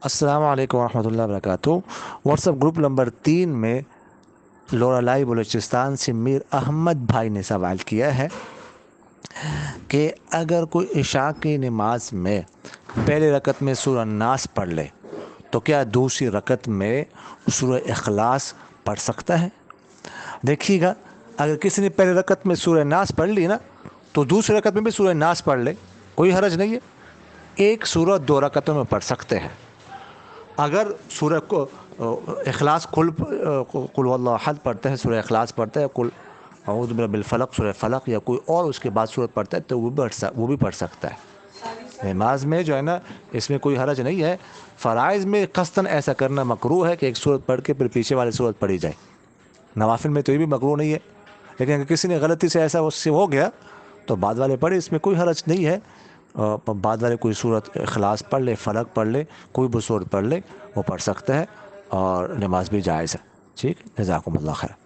السلام علیکم ورحمۃ اللہ وبرکاتہ۔ واٹس ایپ گروپ نمبر 3 میں لورالائی بلوچستان سے میر احمد بھائی نے سوال کیا ہے کہ اگر کوئی عشاء کی نماز میں پہلے رکعت میں سورہ ناس پڑھ لے تو کیا دوسری رکعت میں سورہ اخلاص پڑھ سکتا ہے؟ دیکھیے گا، اگر کسی نے پہلے رکعت میں سورہ ناس پڑھ لی نا تو دوسری رکعت میں بھی سورہ ناس پڑھ لے، کوئی حرج نہیں ہے۔ ایک سورہ 2 رکعتوں میں پڑھ سکتے ہیں۔ اگر سورہ کو اخلاص قل هو اللہ احد پڑھتے ہیں، سورہ اخلاص پڑھتے ہیں، قل اعوذ برب الفلق سورہ فلق یا کوئی اور اس کے بعد سورت پڑھتا ہے تو وہ بھی پڑھ سکتا ہے۔ نماز میں جو ہے نا، اس میں کوئی حرج نہیں ہے۔ فرائض میں قصداً ایسا کرنا مکروہ ہے کہ ایک سورت پڑھ کے پھر پیچھے والی سورت پڑھی جائے۔ نوافل میں تو یہ بھی مکروہ نہیں ہے، لیکن اگر کسی نے غلطی سے ایسا اس سے ہو گیا تو بعد والے پڑھے، اس میں کوئی حرج نہیں ہے۔ بعد والے کوئی سورت اخلاص پڑھ لے، فلق پڑھ لے، کوئی بھی سورت پڑھ لے، وہ پڑھ سکتا ہے اور نماز بھی جائز ہے۔ ٹھیک، جزاکم اللہ خیر۔